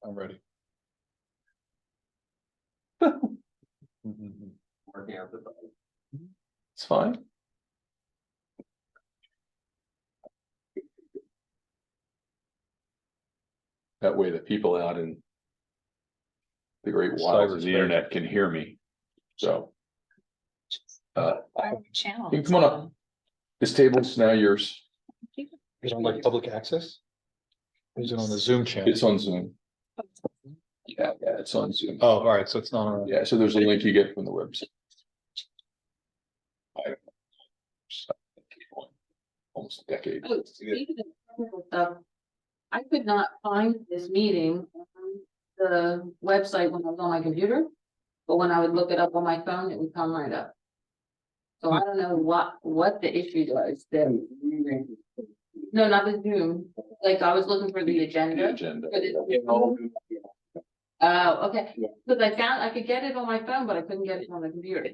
I'm ready. Working out the. It's fine. That way the people out in the great wilds of the internet can hear me. So. Channel. You can come on up. This table's now yours. Is it on like public access? Or is it on the Zoom channel? It's on Zoom. Yeah, it's on Zoom. Oh, all right, so it's not on. Yeah, so there's a link you get from the website. Almost a decade. Oh, speaking of technical stuff, I could not find this meeting on the website when I was on my computer, but when I would look it up on my phone, it would come right up. So I don't know what the issue was there. No, not the Zoom, like I was looking for the The agenda. agenda. For the- Oh, okay, because I found I could get it on my phone, but I couldn't get it on the computer.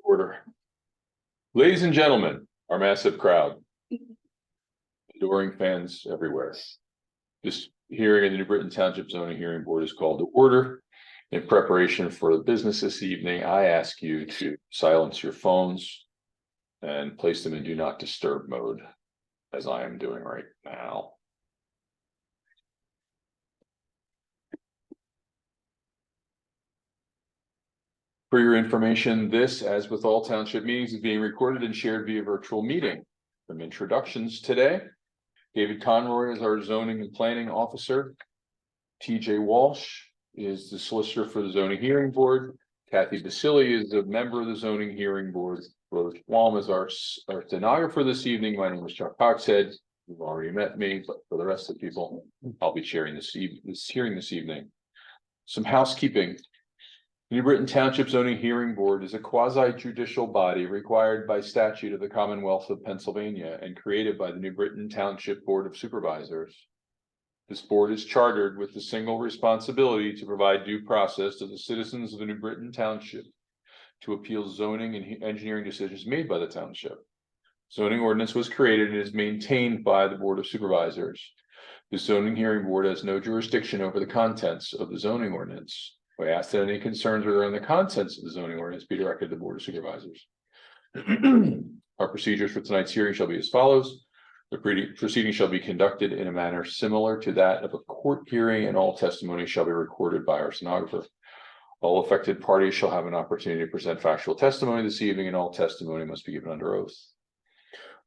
Order. Ladies and gentlemen, our massive crowd. Adoring fans everywhere. This hearing in the New Britain Township Zoning Hearing Board is called to order. In preparation for the business this evening, I ask you to silence your phones and place them in do not disturb mode, as I am doing right now. For your information, this, as with all township meetings, is being recorded and shared via virtual meeting. Some introductions today. David Conroy is our zoning and planning officer. TJ Walsh is the solicitor for the zoning hearing board. Kathy Basili is a member of the zoning hearing board. Rose Walm is our stenographer this evening. My name is Chuck Coxhead. You've already met me, but for the rest of the people, I'll be chairing this hearing this evening. Some housekeeping. New Britain Township Zoning Hearing Board is a quasi-judicial body required by statute of the Commonwealth of Pennsylvania and created by the New Britain Township Board of Supervisors. This board is chartered with the single responsibility to provide due process to the citizens of the New Britain Township to appeal zoning and engineering decisions made by the township. Zoning ordinance was created and is maintained by the Board of Supervisors. The zoning hearing board has no jurisdiction over the contents of the zoning ordinance. We ask that any concerns regarding the contents of the zoning ordinance be directed to the Board of Supervisors. Our procedures for tonight's hearing shall be as follows. The proceeding shall be conducted in a manner similar to that of a court hearing, and all testimony shall be recorded by our stenographer. All affected parties shall have an opportunity to present factual testimony this evening, and all testimony must be given under oath.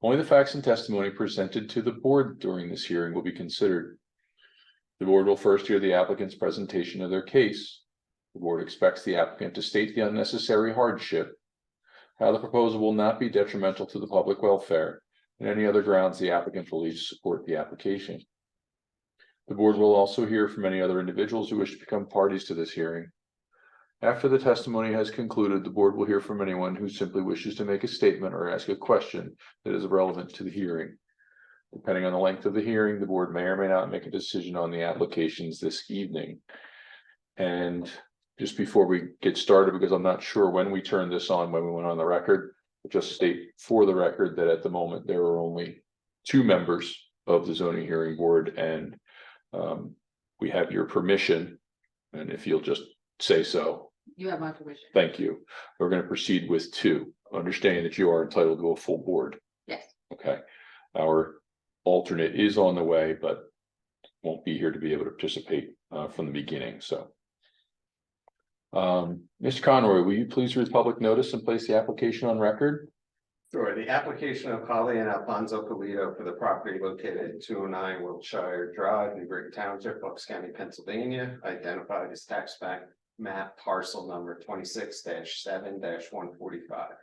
Only the facts and testimony presented to the board during this hearing will be considered. The board will first hear the applicant's presentation of their case. The board expects the applicant to state the unnecessary hardship, how the proposal will not be detrimental to the public welfare, and any other grounds the applicant believes support the application. The board will also hear from any other individuals who wish to become parties to this hearing. After the testimony has concluded, the board will hear from anyone who simply wishes to make a statement or ask a question that is relevant to the hearing. Depending on the length of the hearing, the board may or may not make a decision on the applications this evening. And just before we get started, because I'm not sure when we turned this on, when we went on the record, just state for the record that at the moment there are only 2 members of the zoning hearing board, and we have your permission, and if you'll just say so. You have my permission. Thank you. We're going to proceed with 2, understanding that you are entitled to a full board. Yes. Okay. Our alternate is on the way, but won't be here to be able to participate from the beginning. So, Mr. Conroy, will you please read public notice and place the application on record? Sure, the application of Holly and Alfonso Polito for the property located at 209 Wiltshire Drive, New Britain Township, Bucks County, Pennsylvania, identified as tax map parcel number 26-7-145.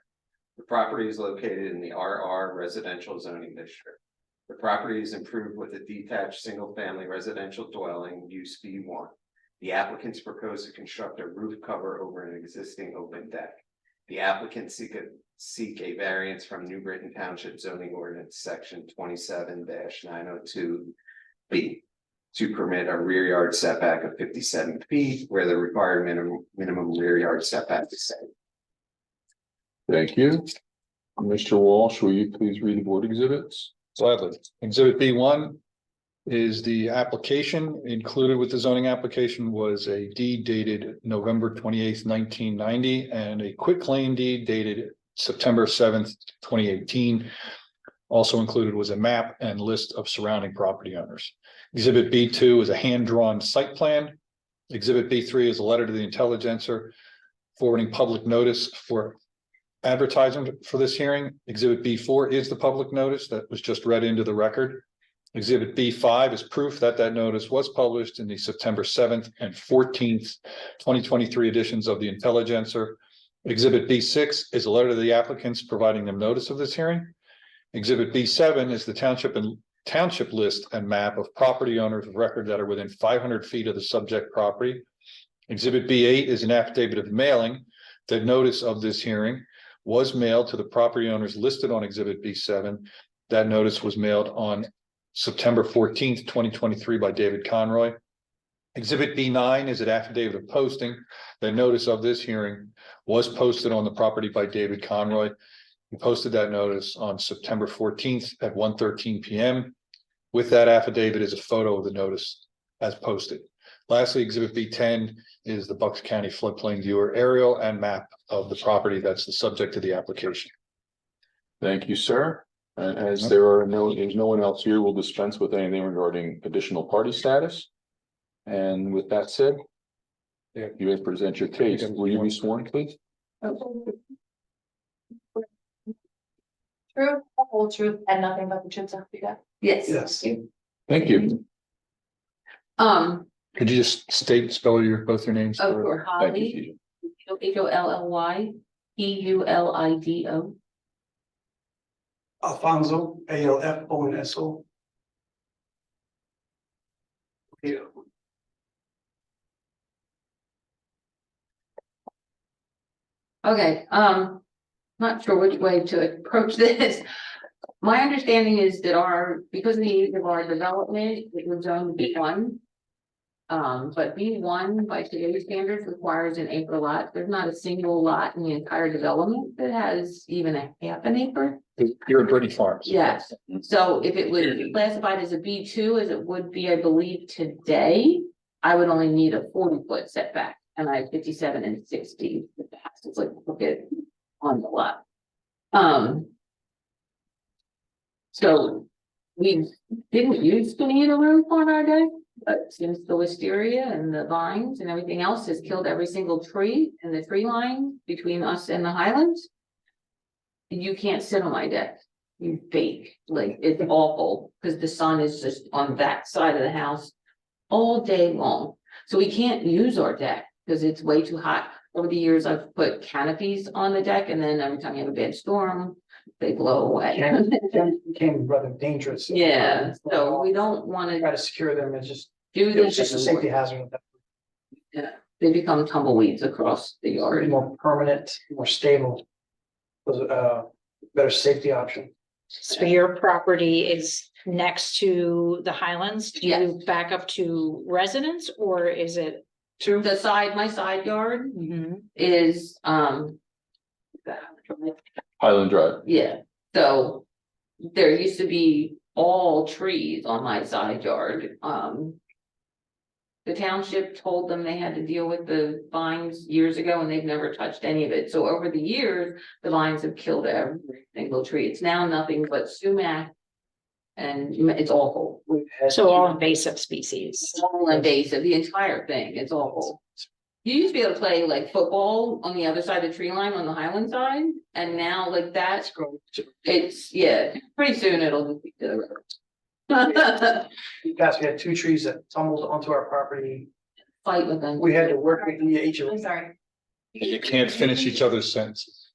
The property is located in the RR Residential Zoning District. The property is improved with a detached single-family residential dwelling, use B1. The applicants propose to construct a roof cover over an existing open deck. The applicants seek a variance from New Britain Township Zoning Ordinance Section 27-902B to permit a rear yard setback of 57 feet where the required minimum rear yard setback is set. Thank you. Mr. Walsh, will you please read the board exhibits? Gladly. Exhibit B1 is the application. Included with the zoning application was a deed dated November 28th, 1990, and a quitclaim deed dated September 7th, 2018. Also included was a map and list of surrounding property owners. Exhibit B2 is a hand-drawn site plan. Exhibit B3 is a letter to the Intelligencer forwarding public notice for advertising for this hearing. Exhibit B4 is the public notice that was just read into the record. Exhibit B5 is proof that that notice was published in the September 7th and 14th, 2023 editions of the Intelligencer. Exhibit B6 is a letter to the applicants providing them notice of this hearing. Exhibit B7 is the township list and map of property owners of record that are within 500 feet of the subject property. Exhibit B8 is an affidavit of mailing that notice of this hearing was mailed to the property owners listed on Exhibit B7. That notice was mailed on September 14th, 2023 by David Conroy. Exhibit B9 is an affidavit of posting. The notice of this hearing was posted on the property by David Conroy. He posted that notice on September 14th at 1:13 p.m. With that affidavit is a photo of the notice as posted. Lastly, Exhibit B10 is the Bucks County floodplain viewer aerial and map of the property that's the subject of the application. Thank you, sir. And as there's no one else here, we'll dispense with anything regarding additional party status. And with that said, you guys present your case. Will you be sworn, please? True, the whole truth, and nothing but the truth, so help you God. Yes. Yes. Thank you. Could you just spell both your names? Oh, for Thank you, Holly, Steve. Holly, Eulido. Alfonso, Alfonso. Yeah. Okay, not sure which way to approach this. My understanding is that because of the age of our development, it was zoned B1. But B1 by today's standards requires an acre lot. There's not a single lot in the entire development that has even a half an acre. You're at Brittany Farms. Yes, so if it was classified as a B2, as it would be, I believe, today, I would only need a 40-foot setback, and I have 57 and 60. It's like, look at on the lot. So we didn't used to need a roof on our deck, but since the wisteria and the vines and everything else has killed every single tree in the tree line between us and the Highlands, you can't sit on my deck. You bake, like it's awful because the sun is just on that side of the house all day long. So we can't use our deck because it's way too hot. Over the years, I've put canopies on the deck, and then every time you have a bad storm, they blow away. Became rather dangerous. Yeah, so we don't want Try to to secure them, it's just, do it's this just a safety anymore. hazard. They become tumbleweeds across the yard. More permanent, more stable. Was better safety option. So your property is next to the Highlands? Do Yes. you back up to residence or is it? Two, My side yard Mhm. is, Highland Drive. yeah, so there used to be all trees on my side yard. The township told them they had to deal with the vines years ago and they've never touched any of it. So over the years, the vines have killed every single tree. It's now nothing but sumac. And it's awful. we've had. So all invasive species. It's all invasive, the entire thing. It's awful. You used to be able to play like football on the other side of the tree line on the Highland side. And now like that's, it's, yeah, pretty soon it'll just be to the river. In the past, we had two trees that tumbled onto our property. Fight with them. We had to work with the I'm HOA. sorry. You can't finish each other's sentences.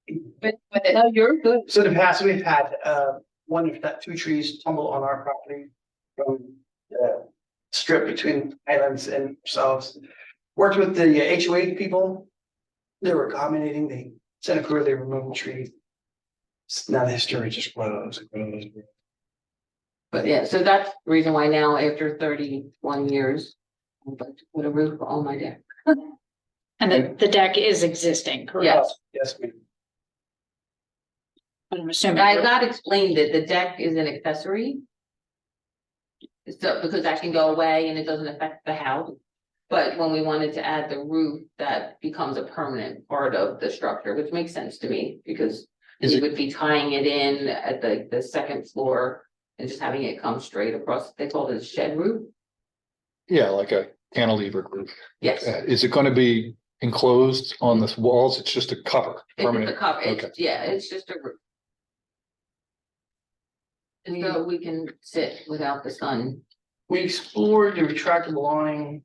With it, No, you're good. So in the past, we've had one of that two trees tumble on our property from the strip between Highlands and ourselves. Worked with the HOA people. They were accommodating, they sent a crew, they removed the tree. Now the history just grows. But yeah, so that's the reason why now after 31 years, I'd like to put a roof on my deck. And the deck is existing, correct? Yes. Yes, ma'am. But I'm assuming. I got explained that the deck is an accessory. So, because that can go away and it doesn't affect the house. But when we wanted to add the roof, that becomes a permanent part of the structure, which makes sense to me, because Is we it- would be tying it in at the second floor and just having it come straight across, they call it a shed roof. Yeah, like a cantilever roof. Yes. Is it gonna be enclosed on the walls? It's just a cover, It's just a permanent? cover, Okay. yeah, it's just a roof. And so we can sit without the sun. We explored the retractable awning,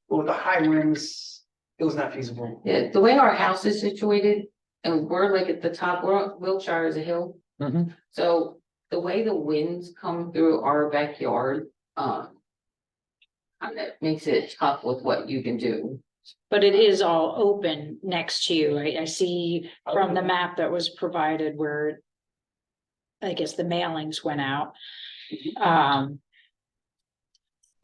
but with the high winds, it was not feasible. Yeah, the way our house is situated, and we're like at the top, Wiltshire is a hill. Mhm. So the way the winds come through our backyard, kind of makes it tough with what you can do. But it is all open next to you, right? I see from the map that was provided where. I guess the mailings went out.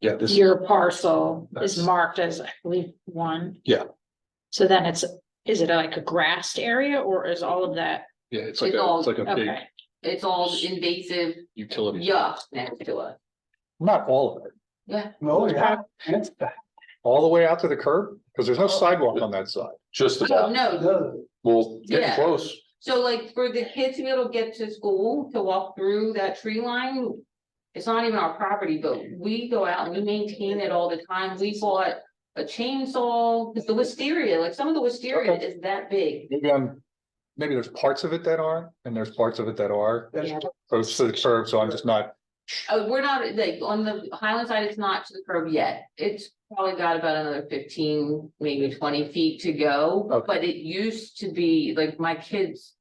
Yeah, this, Your parcel is That's- marked as, I believe, 1. Yeah. So then is it like a grassed area or is all of that, yeah, it's It's all- like a big okay, It's all invasive utility. yuck next to us. Not all of it, Yeah, No, yeah, it's bad. all the way out to the curb, because there's no sidewalk on that side. Just oh, about, no, No, well, getting Yeah. close. so like for the kids to be able to get to school, to walk through that tree line. It's not even our property, but we go out and we maintain it all the time. We bought a chainsaw, because the wisteria, like some of the wisteria Okay. is that big. Maybe there's parts of it that aren't, and there's parts of it that are, that's Yeah. close to the curb, so I'm just not. We're not, like, on the Highland side, it's not to the curb yet. It's probably got about another 15, maybe 20 feet to go. Okay. But it used to be, like, my kids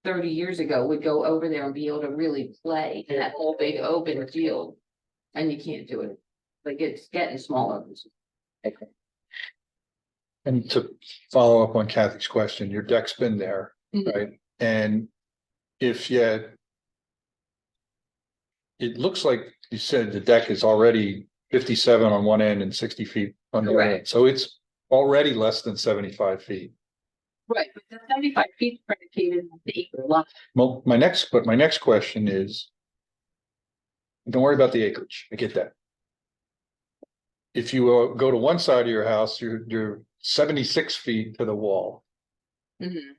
30 years ago would go over there and be able to really play in that whole big open field. And you can't do it. Like, it's getting smaller. And to follow up on Kathy's question, your deck's been there, Mhm. right? And if yet. It looks like you said the deck is already 57 on one end and 60 feet on the other end, so it's already less than 75 feet. Right, but the 75 feet predicated on the acre lot. Well, my next question is. Don't worry about the acreage, I get that. If you go to one side of your house, you're 76 feet to the wall. Mhm.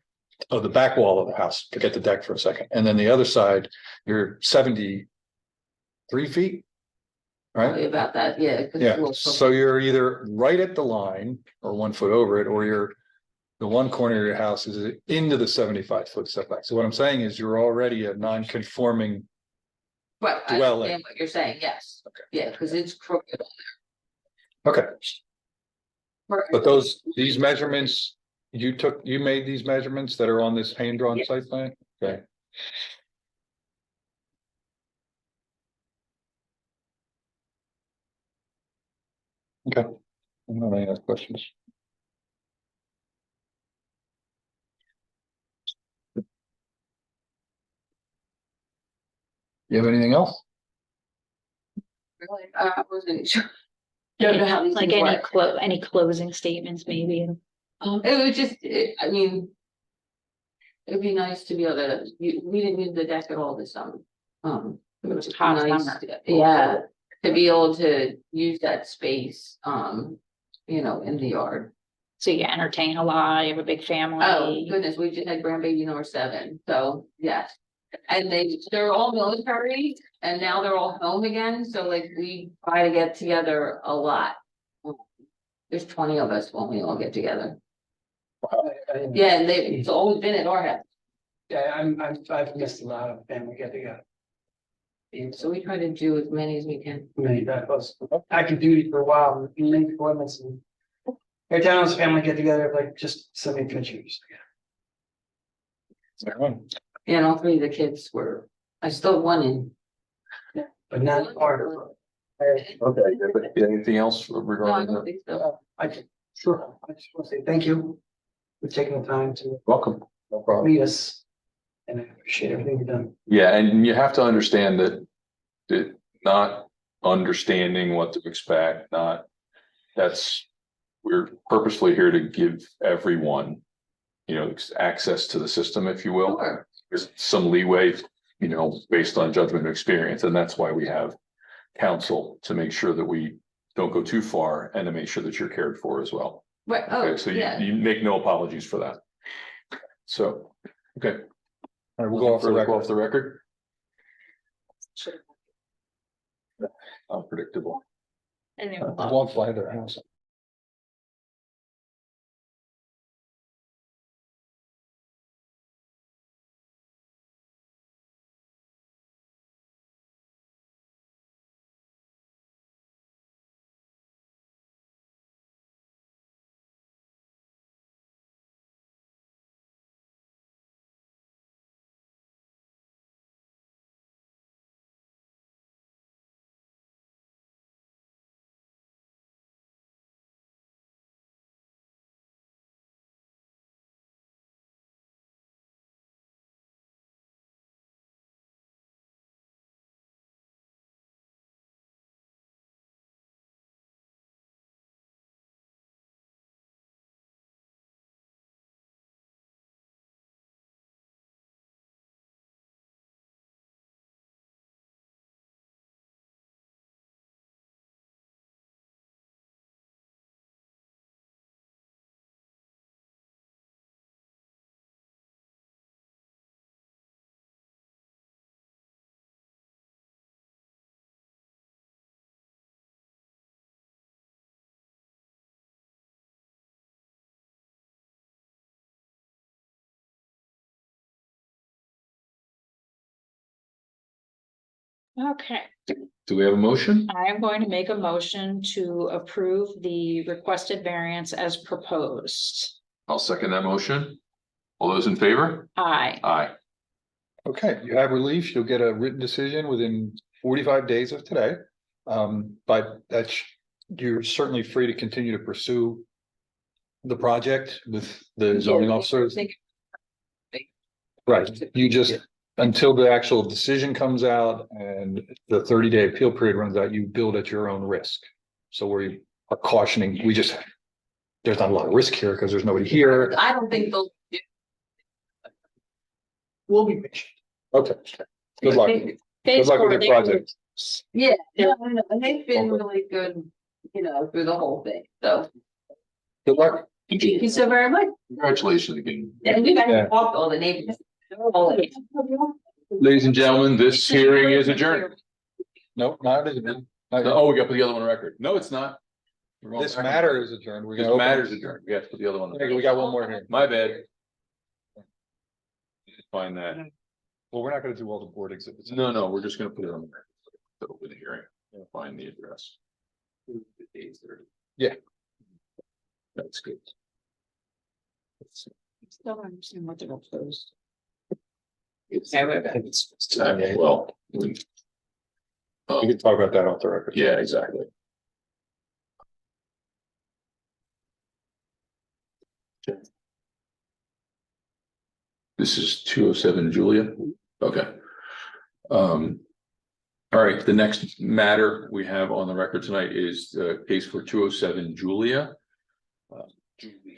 Of the back wall of the house, forget the deck for a second, and then the other side, you're 73 feet. Right? Probably about that, yeah. 'cause Yeah, we'll- so you're either right at the line or 1 foot over it, or you're. The one corner of your house is into the 75-foot setback. So what I'm saying is you're already a non-conforming. Right, I dwelling. understand what you're saying, yes. Okay. Yeah, because it's crooked. Okay, but these measurements, you made these measurements that are on this hand-drawn Yes. site plan? Okay. Okay, I don't have any other questions. You have anything else? Really, I wasn't sure. Don't know how these like things any work. any closing statements maybe? It was just, I mean. It'd be nice to be able to, we didn't use the deck at all this summer. It was just Hot nice, summer. yeah, to be able to use that space, in the yard. So you entertain a lot, you have a big Oh, family. goodness, we just had grandbaby number 7, so, yes. And they're all military, and now they're all home again, so like, we try to get together a lot. There's 20 of us when we all get together. Yeah, and it's always been at our house, Yeah, I've missed a lot of family get together. so we try to do as many as we can. Many that was active duty for a while, many deployments and. Every time as a family get together, like just sending pictures. Yeah, and all 3 of the kids were, I still have 1 in. But not part of. Okay, anything else No, I regarding don't that? think so. I just want to say thank you for taking the time to Welcome. No problem. meet us. And I appreciate everything you've done. Yeah, and you have to understand that not understanding what to expect, we're purposefully here to give everyone, access to the system, if you will. Sure. there's some leeway, you know, based on judgment and experience, and that's why we have counsel to make sure that we don't go too far and to make sure that you're cared for as well. Right, Okay, oh, so yeah. you make no apologies for that. So, okay. All right, we'll go off the Further record. Off the record. Unpredictable. Anyway, I won't fly their house. okay, Do we have a motion? I am going to make a motion to approve the requested variance as proposed. I'll second that motion. All those in favor? Aye. Aye. Okay, you have relief. You'll get a written decision within 45 days of today. But you're certainly free to continue to pursue the project with the zoning officers. Right, you just, until the actual decision comes out and the 30-day appeal period runs out, you build at your own risk. So we are cautioning, there's not a lot of risk here because there's nobody here. I don't think they'll. We'll be patient. Okay, good luck. Good Phase luck with four, your they project. Yeah, no, and they've been really good, you know, through the whole thing, so. Good luck. Thank you so very much. Congratulations again. And we've Yeah. actually talked to all the neighbors. Ladies and gentlemen, this hearing is adjourned. Nope, not it isn't. Oh, we got to put the other one on record. No, it's not. We're going This back. matter is adjourned. We're This gonna matter is adjourned. We have to put the other one. on. Okay, we got one more here. My bad. Find that. Well, we're not gonna do all the board exhibits. No, we're just gonna put it on the record. To open the hearing. Find the address. Yeah. That's good. Still don't understand what they're proposed. Well. We can talk about that off the record. Yeah, exactly. This is 207 Julia. Okay. All right, the next matter we have on the record tonight is the case for 207 Julia.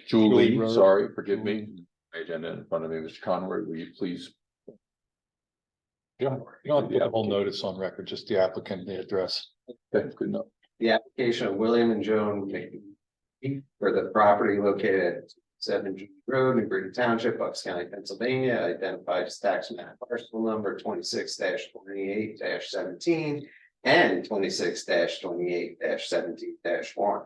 Julie, Road. sorry, forgive me. My agenda in front of me, Mr. Conroy, will you please? You don't have to put the whole notice on record, just the applicant, the address. Okay, good enough. The application of William and Joan McGee for the property located at 7 Julie Road in Green Township, Bucks County, Pennsylvania, identified as tax map parcel number 26-28-17 and 26-28-17-1.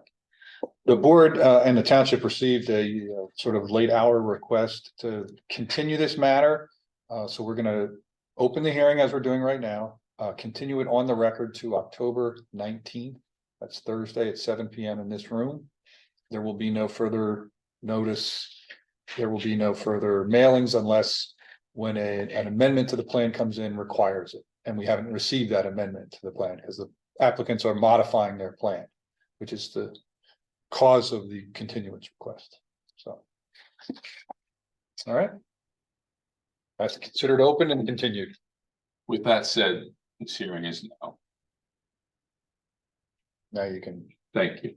The board and the township received a sort of late hour request to continue this matter. So we're gonna open the hearing as we're doing right now, continue it on the record to October 19th. That's Thursday at 7 PM in this room. There will be no further notice. There will be no further mailings unless when an amendment to the plan comes in requires it. And we haven't received that amendment to the plan because the applicants are modifying their plan, which is the cause of the continuance request. So. All right. That's considered open and continued. With that said, this hearing is now. Now you can Thank you.